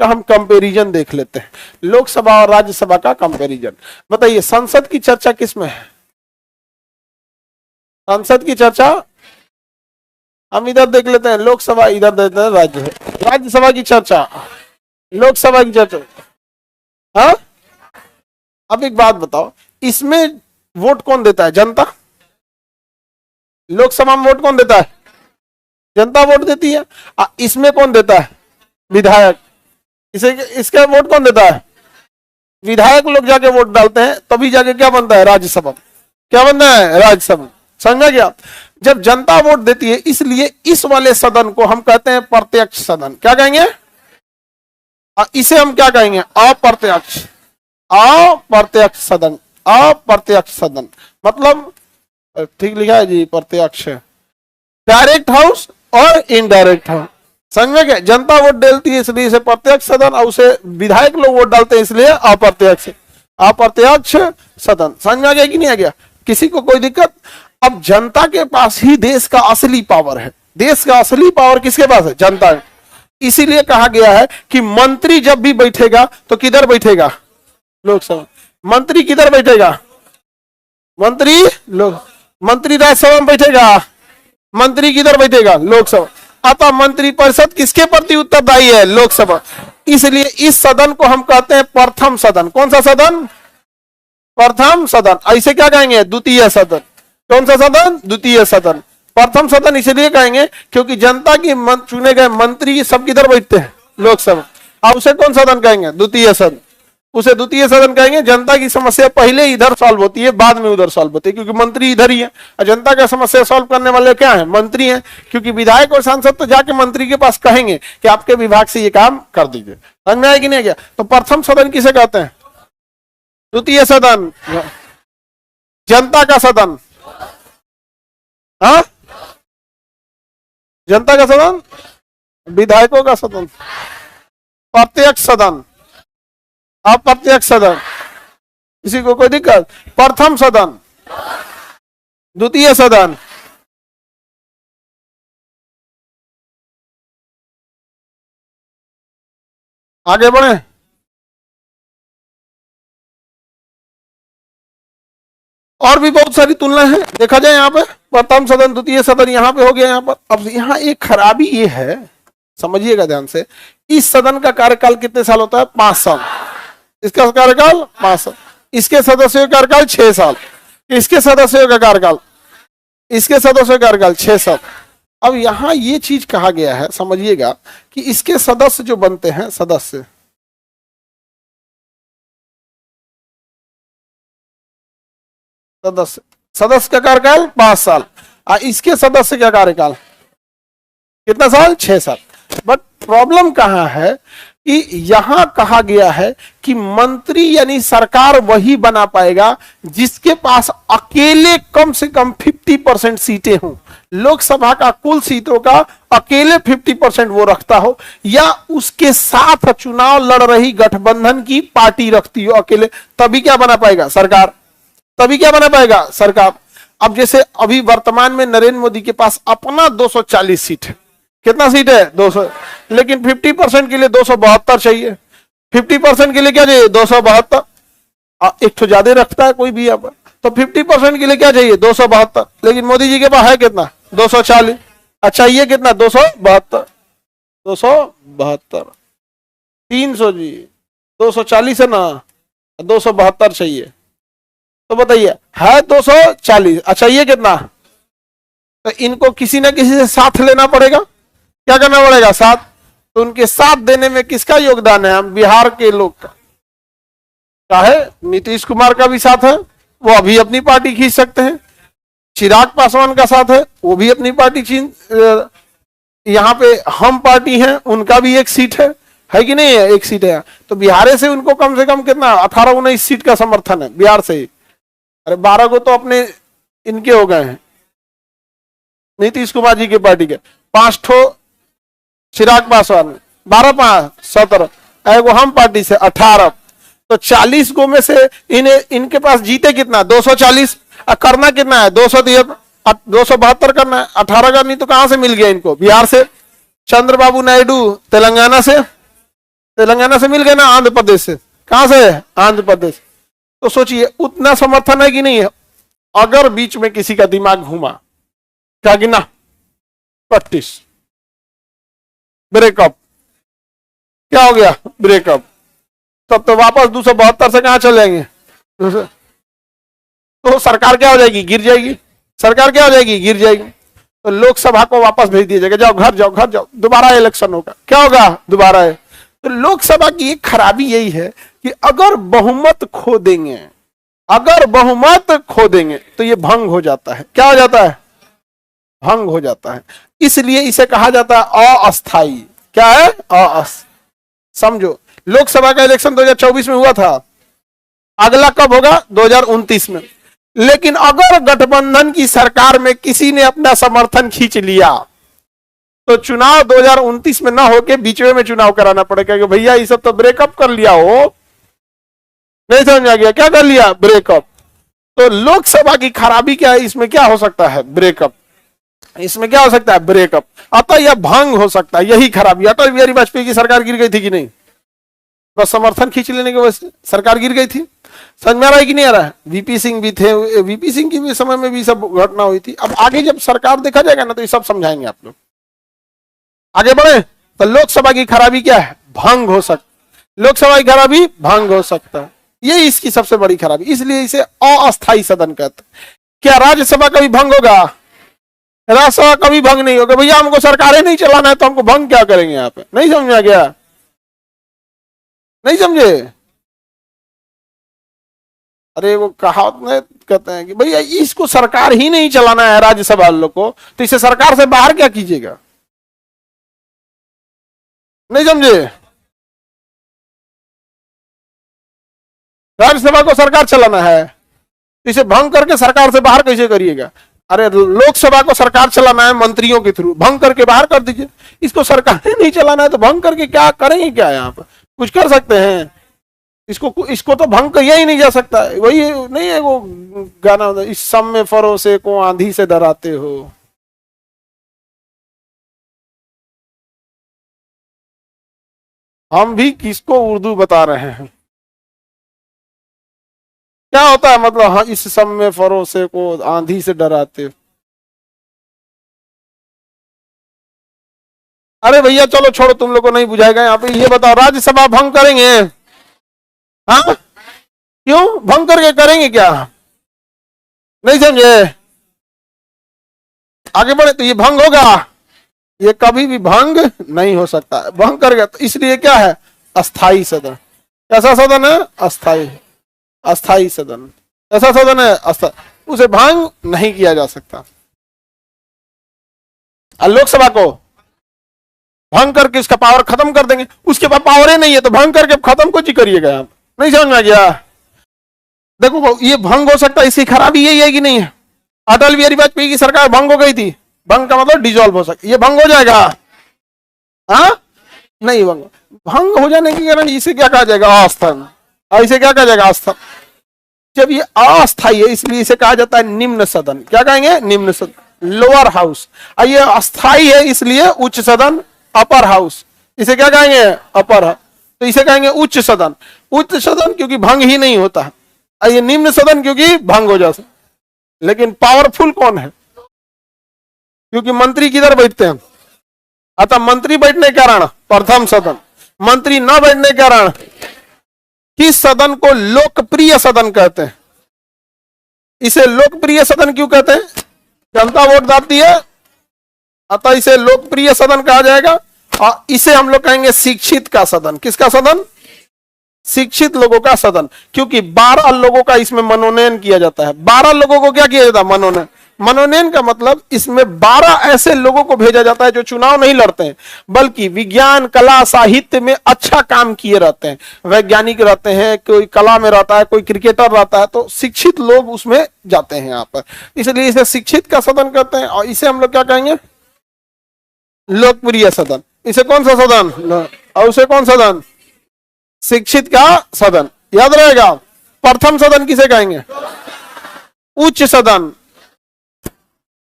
का हम कंपैरिजन देख लेते हैं, लोकसभा और राज्यसभा का कंपैरिजन। बताइए संसद की चर्चा किसमें है? संसद की चर्चा हम इधर देख लेते हैं, लोकसभा इधर देते हैं, राज्यसभा की चर्चा, लोकसभा की चर्चा। हाँ, अब एक बात बताओ, इसमें वोट कौन देता है? जनता। लोकसभा में वोट कौन देता है? जनता वोट देती है। इसमें कौन देता है? विधायक। इसका वोट कौन देता है? विधायक लोग जाके वोट डालते हैं, तभी जाके क्या बनता है? राज्यसभा। क्या बनता है? राज्यसभा। समझा क्या? जब जनता वोट देती है, इसलिए इस वाले सदन को हम कहते हैं प्रत्यक्ष सदन। क्या कहेंगे? इसे हम क्या कहेंगे? अप्रत्यक्ष, अप्रत्यक्ष सदन, अप्रत्यक्ष सदन। मतलब ठीक लिखा है जी, प्रत्यक्ष। डायरेक्ट हाउस और इनडायरेक्ट हाउस। समझ गए? जनता वोट डालती है इसलिए इसे प्रत्यक्ष सदन, और उसे विधायक लोग वोट डालते हैं इसलिए अप्रत्यक्ष, अप्रत्यक्ष सदन। समझ में आ गया कि नहीं आ गया? किसी को कोई दिक्कत? अब जनता के पास ही देश का असली पावर है। देश का असली पावर किसके पास है? जनता है। इसीलिए कहा गया है कि मंत्री जब भी बैठेगा तो किधर बैठेगा? लोकसभा। मंत्री किधर बैठेगा? मंत्री मंत्री राज्यसभा में बैठेगा, मंत्री किधर बैठेगा? लोकसभा। अतः मंत्री परिषद किसके प्रति उत्तरदायी है? लोकसभा। इसलिए इस सदन को हम कहते हैं प्रथम सदन। कौन सा सदन? प्रथम सदन। ऐसे क्या कहेंगे? द्वितीय सदन। कौन सा सदन? द्वितीय सदन। प्रथम सदन इसलिए कहेंगे क्योंकि जनता की चुने गए मंत्री सब किधर बैठते हैं? लोकसभा। अब उसे कौन सदन कहेंगे? द्वितीय सदन। उसे द्वितीय सदन कहेंगे। जनता की समस्या पहले इधर सॉल्व होती है, बाद में उधर सॉल्व होती है, क्योंकि मंत्री इधर ही है। और जनता का समस्या सॉल्व करने वाले क्या है? मंत्री हैं। क्योंकि विधायक और सांसद तो जाके मंत्री के पास कहेंगे कि आपके विभाग से ये काम कर दीजिए। समझ में आया कि नहीं गया? तो प्रथम सदन किसे कहते हैं? द्वितीय सदन, जनता का सदन। हाँ, जनता का सदन, विधायकों का सदन, प्रत्यक्ष सदन, अप्रत्यक्ष सदन। किसी को कोई दिक्कत? प्रथम सदन, द्वितीय सदन, आगे बढ़े। और भी बहुत सारी तुलना है, देखा जाए यहाँ पे प्रथम सदन, द्वितीय सदन यहाँ पे हो गया। यहाँ पर अब यहाँ एक खराबी ये है, समझिएगा ध्यान से, इस सदन का कार्यकाल कितने साल होता है? 5 साल। इसका कार्यकाल 5 साल। इसके सदस्यों का कार्यकाल 6 साल। इसके सदस्यों का कार्यकाल, इसके सदस्यों का कार्यकाल 6 साल। अब यहां ये चीज कहा गया है, समझिएगा, कि इसके सदस्य जो बनते हैं, सदस्य सदस्य सदस्य का कार्यकाल 5 साल, और इसके सदस्य का कार्यकाल कितना साल? 6 साल। बट प्रॉब्लम कहां है कि यहां कहा गया है कि मंत्री यानी सरकार वही बना पाएगा जिसके पास अकेले कम से कम 50% सीटें हों। लोकसभा का कुल सीटों का अकेले 50% वो रखता हो, या उसके साथ चुनाव लड़ रही गठबंधन की पार्टी रखती हो अकेले, तभी क्या बना पाएगा? सरकार। तभी क्या बना पाएगा? सरकार। अब जैसे अभी वर्तमान में नरेंद्र मोदी के पास अपना 240 सीट है। कितना सीट है? 200। लेकिन 50% के लिए 272 चाहिए। 50% के लिए क्या चाहिए? 272। एक तो ज्यादा रखता है कोई भी यहाँ पर, तो 50% के लिए क्या चाहिए? 272। लेकिन मोदी जी के पास है कितना? 240। अच्छा, ये कितना? 272। 272 300 जी, 240 है ना, 272 चाहिए। तो बताइए, है 240। अच्छा, ये कितना? तो इनको किसी ना किसी से साथ लेना पड़ेगा। क्या करना पड़ेगा? साथ। तो उनके साथ देने में किसका योगदान है? हम बिहार के लोग का। चाहे नीतीश कुमार का भी साथ है, वो अभी अपनी पार्टी खींच सकते हैं। चिराग पासवान का साथ है, वो भी अपनी पार्टी यहाँ पे हम पार्टी है, उनका भी एक सीट है कि नहीं है? एक सीट है। तो बिहार से उनको कम से कम कितना? 18-19 सीट का समर्थन है बिहार से ही। अरे 12 को तो अपने इनके हो गए हैं, नीतीश कुमार जी की पार्टी के। 5 ठो चिराग पासवान, 12-5 17, एगो हम पार्टी से 18। तो 40 गो में से इनके पास जीते कितना? 240। करना कितना है? 272 करना है। 18 का नहीं तो कहां से मिल गया इनको? बिहार से। चंद्रबाबू नायडू तेलंगाना से, तेलंगाना से मिल गए ना, आंध्र प्रदेश से, कहां से? आंध्र प्रदेश। तो सोचिए उतना समर्थन है कि नहीं है? अगर बीच में किसी का दिमाग घूमा, क्या गिना? 25 ब्रेकअप, क्या हो गया? ब्रेकअप। तब तो वापस 272 से कहां चले जाएंगे? तो सरकार क्या हो जाएगी? गिर जाएगी। सरकार क्या हो जाएगी? गिर जाएगी। तो लोकसभा को वापस भेज दिया जाएगा, जाओ घर जाओ घर जाओ, दोबारा इलेक्शन होगा। क्या होगा? दोबारा है। तो लोकसभा की एक खराबी यही है कि अगर बहुमत खो देंगे, अगर बहुमत खो देंगे तो ये भंग हो जाता है। क्या हो जाता है? भंग हो जाता है। इसलिए इसे कहा जाता है अस्थाई। क्या है? समझो, लोकसभा का इलेक्शन 2024 में हुआ था, अगला कब होगा? 2029 में। लेकिन अगर गठबंधन की सरकार में किसी ने अपना समर्थन खींच लिया तो चुनाव 2029 में ना होके बीच में चुनाव कराना पड़ेगा कि भैया ये सब तो ब्रेकअप कर लिया हो। नहीं समझ आ गया? क्या कर लिया? ब्रेकअप। तो लोकसभा की खराबी क्या है? इसमें क्या हो सकता है? ब्रेकअप। इसमें क्या हो सकता है? ब्रेकअप। अतः यह भंग हो सकता है, यही खराबी। अटल बिहारी वाजपेयी की सरकार गिर गई थी कि नहीं? बस समर्थन खींच लेने की वजह से सरकार गिर गई थी। समझ में आ रहा है कि नहीं आ रहा है? वीपी सिंह भी थे, वीपी सिंह की भी समय में भी सब घटना हुई थी। अब आगे जब सरकार देखा जाएगा ना तो ये सब समझाएंगे आप लोग। आगे बढ़े तो लोकसभा की खराबी क्या है? भंग हो सकता। लोकसभा की खराबी भंग हो सकता है, ये इसकी सबसे बड़ी खराबी। इसलिए इसे अस्थायी सदन कहते हैं। क्या राज्यसभा कभी भंग होगा? राज्यसभा कभी भंग नहीं होगा। भैया हमको सरकारें नहीं चलाना है तो हमको भंग क्या करेंगे? यहाँ पे नहीं समझा गया? नहीं समझे? अरे वो कहावत में कहते हैं कि भैया इसको सरकार ही नहीं चलाना है राज्यसभा लोग को, तो इसे सरकार से बाहर क्या कीजिएगा? नहीं समझे? राज्यसभा को सरकार चलाना है, इसे भंग करके सरकार से बाहर कैसे करिएगा? अरे लोकसभा को सरकार चलाना है मंत्रियों के थ्रू, भंग करके बाहर कर दीजिए। इसको सरकार नहीं चलाना है तो भंग करके क्या करेंगे? क्या यहाँ पर कुछ कर सकते हैं? इसको तो भंग किया ही नहीं जा सकता। वही नहीं है वो गाना, इस सम में फरोसे को आंधी से डराते हो। हम भी किसको उर्दू बता रहे हैं? क्या होता है मतलब? हाँ, इस सम में फरोसे को आंधी से डराते हो। अरे भैया चलो छोड़ो, तुम लोग को नहीं बुझाएगा यहाँ पे। ये बताओ, राज्यसभा भंग करेंगे? हाँ, क्यों भंग करके करेंगे क्या? नहीं समझे? आगे बढ़े तो ये भंग होगा? ये कभी भी भंग नहीं हो सकता। भंग कर गया तो इसलिए क्या है? अस्थाई सदन। कैसा सदन है? अस्थाई। अस्थाई सदन ऐसा सदन है अस्थाई, उसे भंग नहीं किया जा सकता। लोकसभा को भंग करके इसका पावर खत्म कर देंगे। उसके पास पावर ही नहीं है तो भंग करके खत्म कुछ ही करिएगा आप। नहीं समझ में गया? देखो ये भंग हो सकता है, इसकी खराबी यही है कि नहीं है? अटल बिहारी वाजपेयी की सरकार भंग हो गई थी, भंग का मतलब डिजोल्व हो सकता, ये भंग हो जाएगा? हाँ, नहीं भंग। भंग हो जाने के कारण इसे क्या कहा जाएगा? अस्थान। इसे क्या कहा जाएगा? अस्थान। जब ये अस्थायी है इसलिए इसे कहा जाता है निम्न सदन। क्या कहेंगे? निम्न सदन, लोअर हाउस। और ये अस्थायी है इसलिए उच्च सदन, अपर हाउस। इसे क्या कहेंगे? Upper house. तो इसे कहेंगे उच्च सदन। उच्च सदन क्योंकि भंग ही नहीं होता है, और ये निम्न सदन क्योंकि भंग हो जाता है। लेकिन पावरफुल कौन है? क्योंकि मंत्री किधर बैठते हैं? अतः मंत्री बैठने के कारण प्रथम सदन, मंत्री न बैठने के कारण किस सदन को लोकप्रिय सदन कहते हैं? इसे लोकप्रिय सदन क्यों कहते हैं? जनता वोट डालती है, अतः इसे लोकप्रिय सदन कहा जाएगा। और इसे हम लोग कहेंगे शिक्षित का सदन। किसका सदन? शिक्षित लोगों का सदन। क्योंकि 12 लोगों का इसमें मनोनयन किया जाता है। 12 लोगों को क्या किया जाता है? मनोनयन। मनोनयन का मतलब इसमें 12 ऐसे लोगों को भेजा जाता है जो चुनाव नहीं लड़ते हैं, बल्कि विज्ञान, कला, साहित्य में अच्छा काम किए रहते हैं। वैज्ञानिक रहते हैं, कोई कला में रहता है, कोई क्रिकेटर रहता है, तो शिक्षित लोग उसमें जाते हैं यहाँ पर। इसलिए इसे शिक्षित का सदन कहते हैं। और इसे हम लोग क्या कहेंगे? लोकप्रिय सदन। इसे कौन सा सदन? और उसे कौन सदन? शिक्षित का सदन। याद रहेगा। प्रथम सदन किसे कहेंगे? उच्च सदन।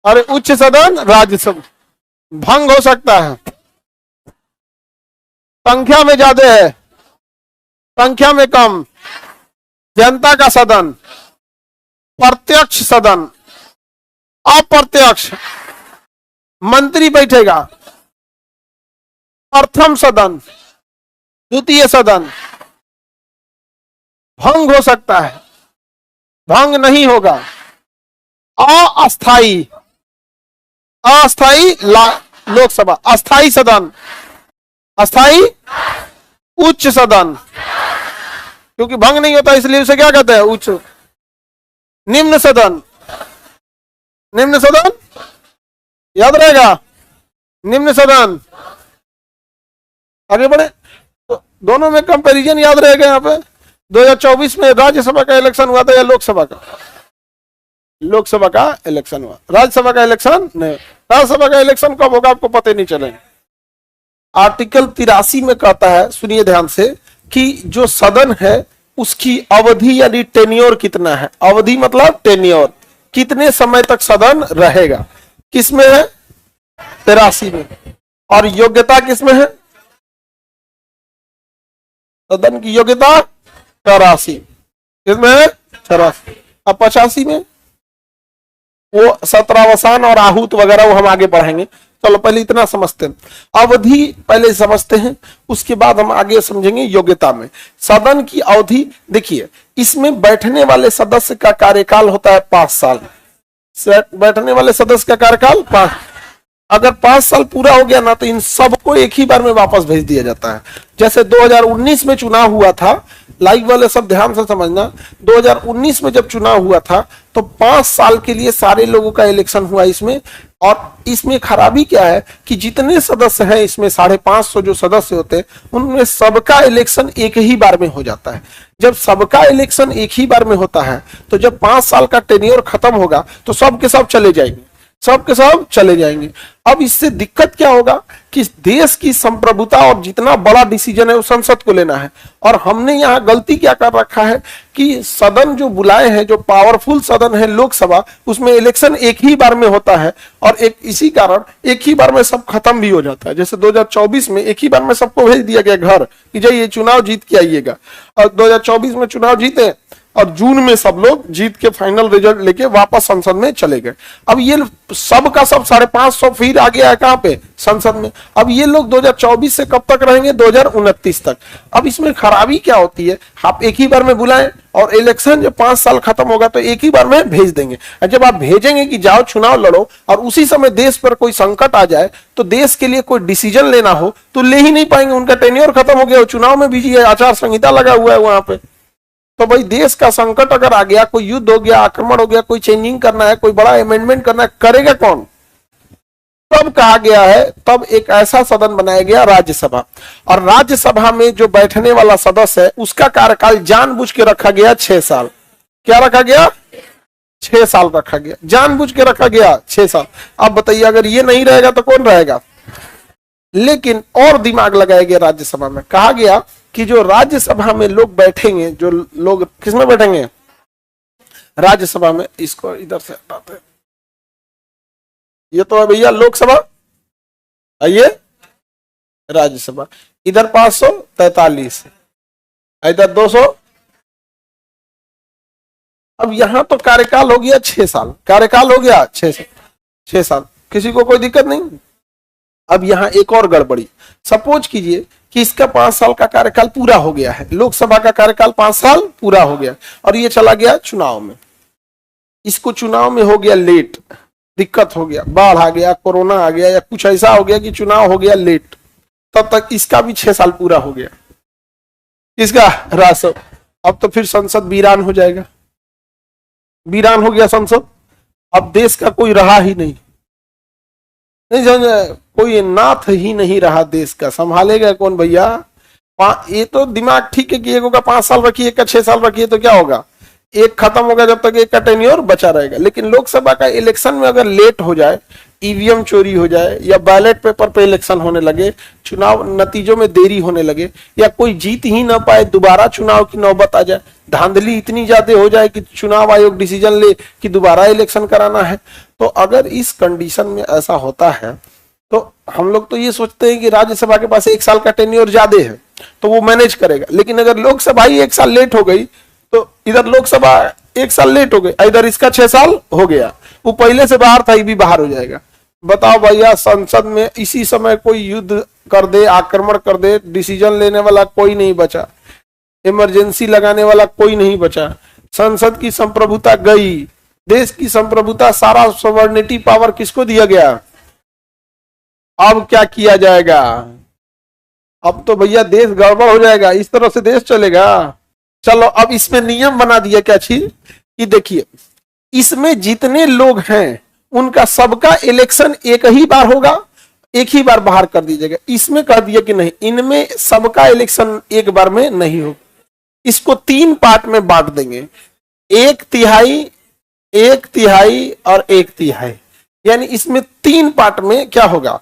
अरे उच्च सदन राज्यसभा। भंग हो सकता है, संख्या में ज्यादा है, संख्या में कम, जनता का सदन, प्रत्यक्ष सदन, अप्रत्यक्ष, मंत्री बैठेगा, प्रथम सदन, द्वितीय सदन, भंग हो सकता है, भंग नहीं होगा, अस्थाई, अस्थाई लोकसभा, अस्थाई सदन, अस्थाई उच्च सदन, क्योंकि भंग नहीं होता इसलिए उसे क्या कहते हैं, उच्च। निम्न सदन, निम्न सदन याद रहेगा, निम्न सदन। आगे बढ़े तो दोनों में कंपैरिजन याद रहेगा। यहाँ पे 2024 में राज्यसभा का इलेक्शन हुआ था या लोकसभा का? लोकसभा का इलेक्शन हुआ, राज्यसभा का इलेक्शन नहीं। राज्यसभा का इलेक्शन कब होगा आपको पता नहीं चलेगा। आर्टिकल 83 में कहता है, सुनिए ध्यान से, कि जो सदन है उसकी अवधि यानी टेन्योर कितना है। अवधि मतलब टेन्योर, कितने समय तक सदन रहेगा। किसमें है? 83 में। और योग्यता किसमें है? सदन की योग्यता 84। किसमें है? 84। अब 85 में वो सत्रावसान और आहूत वगैरह वो हम आगे बढ़ाएंगे। चलो पहले इतना समझते हैं, अवधि पहले समझते हैं, उसके बाद हम आगे समझेंगे योग्यता में। सदन की अवधि देखिए, इसमें बैठने वाले सदस्य का कार्यकाल होता है 5 साल। बैठने वाले सदस्य का कार्यकाल 5। अगर 5 साल पूरा हो गया ना तो इन सबको एक ही बार में वापस भेज दिया जाता है। जैसे 2019 में चुनाव हुआ था, लाइव वाले सब ध्यान से समझना, 2019 में जब चुनाव हुआ था तो 5 साल के लिए सारे लोगों का इलेक्शन हुआ इसमें। और इसमें खराबी क्या है कि जितने सदस्य हैं इसमें 550 जो सदस्य होते हैं उनमें सबका इलेक्शन एक ही बार में हो जाता है। जब सबका इलेक्शन एक ही बार में होता है तो जब 5 साल का टेन्योर खत्म होगा तो सब के सब चले जाएंगे, सब के सब चले जाएंगे। अब इससे दिक्कत क्या होगा कि देश की संप्रभुता और जितना बड़ा डिसीजन है वो संसद को लेना है। और हमने यहाँ गलती क्या कर रखा है कि सदन जो बुलाए हैं, जो पावरफुल सदन है लोकसभा, उसमें इलेक्शन एक ही बार में होता है और एक इसी कारण एक ही बार में सब खत्म भी हो जाता है। जैसे 2024 में एक ही बार में सबको भेज दिया गया घर कि जाइए चुनाव जीत के आइएगा। और 2024 में चुनाव जीते और जून में सब लोग जीत के फाइनल रिजल्ट लेके वापस संसद में चले गए। अब ये सब का सब 550 फिर आ गया है कहां पे? संसद में। अब ये लोग 2024 से कब तक रहेंगे? 2029 तक। अब इसमें खराबी क्या होती है, आप एक ही बार में बुलाएं और इलेक्शन जब 5 साल खत्म होगा तो एक ही बार में भेज देंगे। जब आप भेजेंगे कि जाओ चुनाव लड़ो और उसी समय देश पर कोई संकट आ जाए तो देश के लिए कोई डिसीजन लेना हो तो ले ही नहीं पाएंगे, उनका टेन्योर खत्म हो गया, चुनाव में बिजी है, आचार संहिता लगा हुआ है वहां पे। तो भाई देश का संकट अगर आ गया, कोई युद्ध हो गया, आक्रमण हो गया, कोई चेंजिंग करना है, कोई बड़ा अमेंडमेंट करना है, करेगा कौन? तब कहा गया है, तब एक ऐसा सदन बनाया गया राज्यसभा। और राज्यसभा में जो बैठने वाला सदस्य है उसका कार्यकाल जानबूझ के रखा गया 6 साल। क्या रखा गया? 6 साल रखा गया, जानबूझ के रखा गया 6 साल। अब बताइए अगर ये नहीं रहेगा तो कौन रहेगा? लेकिन और दिमाग लगाया गया राज्यसभा में, कहा गया कि जो राज्यसभा में लोग बैठेंगे, जो लोग किसमें बैठेंगे? राज्यसभा में। इसको इधर से हटाते हैं, ये तो है भैया लोकसभा, आइए राज्यसभा। इधर 543, इधर 200। अब यहां तो कार्यकाल हो गया 6 साल, कार्यकाल हो गया 6 साल, किसी को कोई दिक्कत नहीं। अब यहां एक और गड़बड़ी, सपोज कीजिए कि इसका 5 साल का कार्यकाल पूरा हो गया है, लोकसभा का कार्यकाल 5 साल पूरा हो गया और ये चला गया चुनाव में। इसको चुनाव में हो गया लेट, दिक्कत हो गया, बाढ़ आ गया, कोरोना आ गया या कुछ ऐसा हो गया कि चुनाव हो गया लेट, तब तक इसका भी 6 साल पूरा हो गया। इसका रासव, अब तो फिर संसद वीरान हो जाएगा, वीरान हो गया संसद। अब देश का कोई रहा ही नहीं समझे, कोई नाथ ही नहीं रहा देश का, संभालेगा कौन भैया? ये तो दिमाग ठीक है कि एक का 5 साल रखिए, एक का 6 साल रखिए तो क्या होगा, एक खत्म होगा जब तक एक का टेन्योर बचा रहेगा। लेकिन लोकसभा का इलेक्शन में अगर लेट हो जाए, ईवीएम चोरी हो जाए या बैलेट पेपर पे इलेक्शन होने लगे, चुनाव नतीजों में देरी होने लगे या कोई जीत ही ना पाए, दोबारा चुनाव की नौबत आ जाए, धांधली इतनी ज्यादा हो जाए कि चुनाव आयोग डिसीजन ले कि दोबारा इलेक्शन कराना है, तो अगर इस कंडीशन में ऐसा होता है तो हम लोग तो ये सोचते हैं कि राज्यसभा के पास 1 साल का टेन्योर ज्यादा है तो वो मैनेज करेगा, लेकिन अगर लोकसभा ही 1 साल लेट हो गई तो इधर लोकसभा 1 साल लेट हो गई, इधर इसका 6 साल हो गया, वो पहले से बाहर था, ये भी बाहर हो जाएगा। बताओ भैया, संसद में इसी समय कोई युद्ध कर दे, आक्रमण कर दे, डिसीजन लेने वाला कोई नहीं बचा, इमरजेंसी लगाने वाला कोई नहीं बचा, संसद की संप्रभुता गई, देश की संप्रभुता, सारा सॉवरेनिटी पावर किसको दिया गया। अब क्या किया जाएगा? अब तो भैया देश गड़बड़ हो जाएगा, इस तरह से देश चलेगा? चलो अब इसमें नियम बना दिया क्या चीज कि देखिए, इसमें जितने लोग हैं उनका सबका इलेक्शन एक ही बार होगा, एक ही बार बाहर कर दीजिएगा। इसमें कह दिया कि नहीं, इनमें सबका इलेक्शन एक बार में नहीं होगा, इसको 3 पार्ट में बांट देंगे, 1/3, 1/3 और 1/3, यानी इसमें 3 पार्ट में क्या होगा,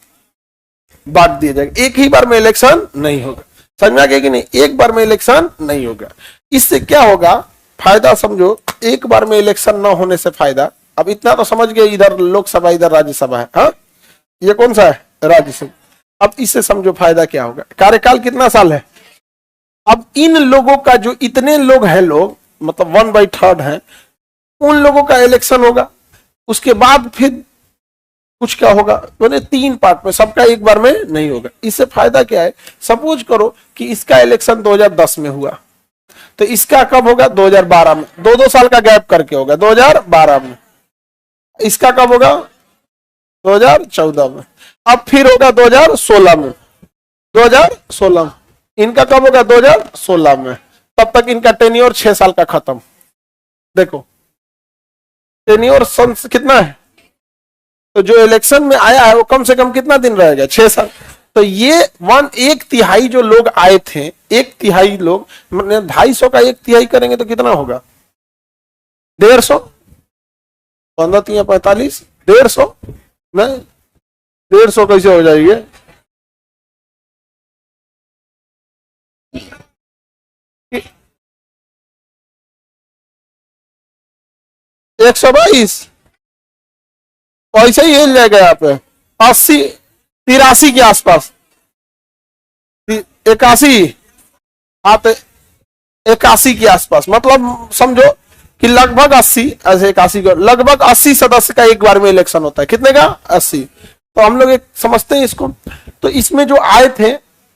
बांट दिया जाएगा। एक ही बार में इलेक्शन नहीं होगा, समझ में आ गया कि नहीं? एक बार में इलेक्शन नहीं होगा। इससे क्या होगा फायदा समझो, एक बार में इलेक्शन न होने से फायदा, अब इतना तो समझ गए, इधर लोकसभा इधर राज्यसभा है, हाँ ये कौन सा है, राज्यसभा। अब इससे समझो फायदा क्या होगा, कार्यकाल कितना साल है। अब इन लोगों का जो इतने लोग हैं, लोग मतलब 1/3 है, उन लोगों का इलेक्शन होगा, उसके बाद फिर कुछ क्या होगा, मैंने 3 पार्ट में, सबका एक बार में नहीं होगा। इससे फायदा क्या है, सपोज करो कि इसका इलेक्शन 2010 में हुआ, तो इसका कब होगा, 2012 में, 2-2 साल का गैप करके होगा, 2012 में। इसका कब होगा, 2014 में। अब फिर होगा 2016 में, 2016 में। इनका कब होगा, 2016 में। तब तक इनका टेन्योर 6 साल का खत्म। देखो टेन्योर कितना है, तो जो इलेक्शन में आया है वो कम से कम कितना दिन रहेगा, 6 साल। तो ये 1/3 जो लोग आए थे, 1/3 लोग, मतलब 250 का 1/3 करेंगे तो कितना होगा, 150, 15 45, 150 नहीं, 150 कैसे हो जाएगी, 122 ऐसे ही हिल जाएगा यहाँ पे, 80 83 के आसपास, 81, हाँ तो 81 के आसपास, मतलब समझो कि लगभग 80, ऐसे 81 को लगभग 80 सदस्य का एक बार में इलेक्शन होता है। कितने का, 80। तो हम लोग एक समझते हैं इसको। तो इसमें जो आए थे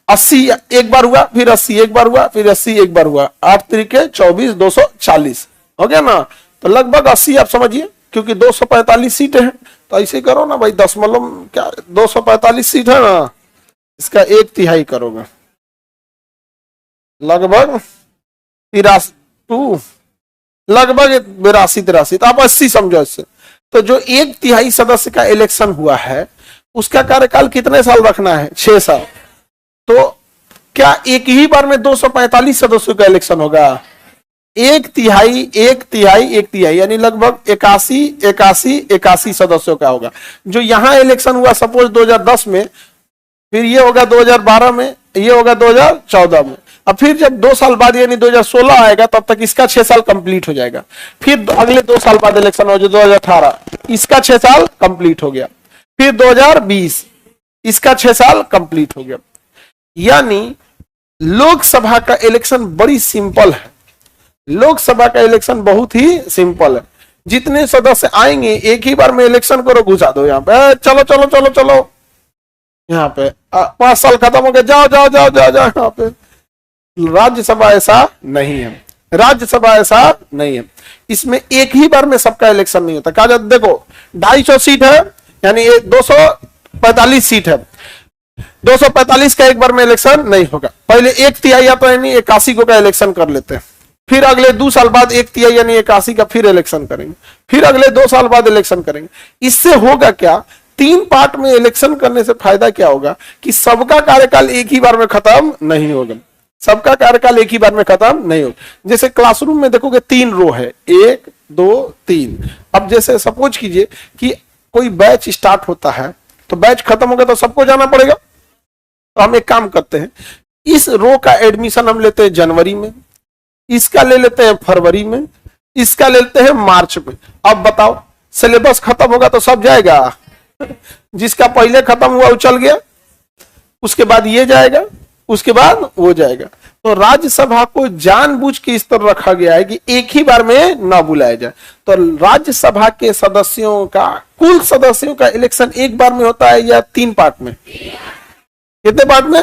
80 एक बार हुआ, फिर 80 एक बार हुआ, फिर 80 एक बार हुआ, 8 तरीके 24, 240 हो गया ना। तो लगभग 80 आप समझिए, क्योंकि 245 सीटें हैं, तो ऐसे करो ना भाई, 10 मतलब क्या, 245 सीट है ना, इसका 1/3 करोगे, लगभग 83, लगभग 82-83, तो आप 80 समझो इससे। तो जो 1/3 सदस्य का इलेक्शन हुआ है, उसका कार्यकाल कितने साल रखना है, 6 साल। तो क्या एक ही बार में 245 सदस्यों का इलेक्शन होगा, 1/3, 1/3, 1/3, यानी लगभग 81 सदस्यों का होगा। जो यहां इलेक्शन हुआ सपोज 2010 में, फिर ये होगा 2012 में, ये होगा 2014 में, अब फिर जब 2 साल बाद यानी 2016 आएगा, तब तक इसका 6 साल कंप्लीट हो जाएगा। फिर अगले 2 साल बाद इलेक्शन हो, जो 2018, इसका 6 साल कंप्लीट हो गया। फिर 2020, इसका 6 साल कंप्लीट हो गया। यानी लोकसभा का इलेक्शन बड़ी सिंपल है, लोकसभा का इलेक्शन बहुत ही सिंपल है। जितने सदस्य आएंगे एक ही बार में इलेक्शन करो, घुसा दो यहाँ पे, चलो चलो चलो चलो, यहाँ पे 5 साल खत्म हो गए, जाओ जाओ जाओ जाओ जाओ यहाँ पे। राज्यसभा ऐसा नहीं है, राज्यसभा ऐसा नहीं है, इसमें एक ही बार में सबका इलेक्शन नहीं होता। कहा जाता देखो 250 सीट है, यानी 245 सीट है, 245 का एक बार में इलेक्शन नहीं होगा। पहले 1/3 आता है, यानी 81 को का इलेक्शन कर लेते हैं, फिर अगले 2 साल बाद 1/3 यानी 81 का फिर इलेक्शन करेंगे, फिर अगले 2 साल बाद इलेक्शन करेंगे। इससे होगा क्या, 3 पार्ट में इलेक्शन करने से फायदा क्या होगा कि सबका कार्यकाल एक ही बार में खत्म नहीं होगा, सबका कार्यकाल एक ही बार में खत्म नहीं होगा। जैसे क्लासरूम में देखोगे 3 रो है, 1 2 3। अब जैसे सपोज कीजिए कि कोई बैच स्टार्ट होता है, तो बैच खत्म हो गया तो सबको जाना पड़ेगा। तो हम एक काम करते हैं, इस रो का एडमिशन हम लेते हैं जनवरी में, इसका ले लेते हैं फरवरी में, इसका ले लेते हैं मार्च में। अब बताओ सिलेबस खत्म होगा तो सब जाएगा, जिसका पहले खत्म हुआ वो चल गया, उसके बाद ये जाएगा, उसके बाद वो जाएगा। तो राज्यसभा को जानबूझ के इस तरह रखा गया है कि एक ही बार में ना बुलाया जाए। तो राज्यसभा के सदस्यों का, कुल सदस्यों का इलेक्शन एक बार में होता है या 3 पार्ट में? कितने पार्ट में?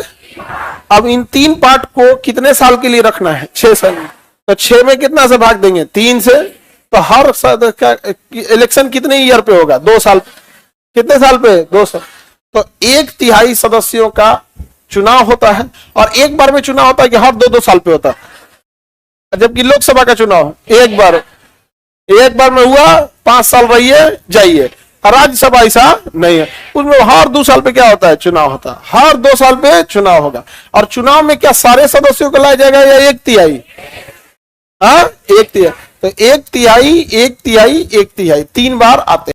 अब इन 3 पार्ट को कितने साल के लिए रखना है? 6 साल। तो 6 में कितना से भाग देंगे? 3 से। तो हर सदस्य का इलेक्शन कितने ईयर पे होगा? 2 साल। कितने साल पे? 2 साल। तो 1/3 सदस्यों का चुनाव होता है, और एक बार में चुनाव होता है कि हर 2-2 साल पे होता है। जबकि लोकसभा का चुनाव एक बार में हुआ, 5 साल रहिए जाइए। राज्यसभा ऐसा नहीं है, उसमें हर 2 साल पे क्या होता है? चुनाव होता है। हर 2 साल पे चुनाव होगा। और चुनाव में क्या सारे सदस्यों को लाया जाएगा या 1/3? हाँ, 1/3। तो 1/3, 1/3, 1/3 3 बार आते हैं।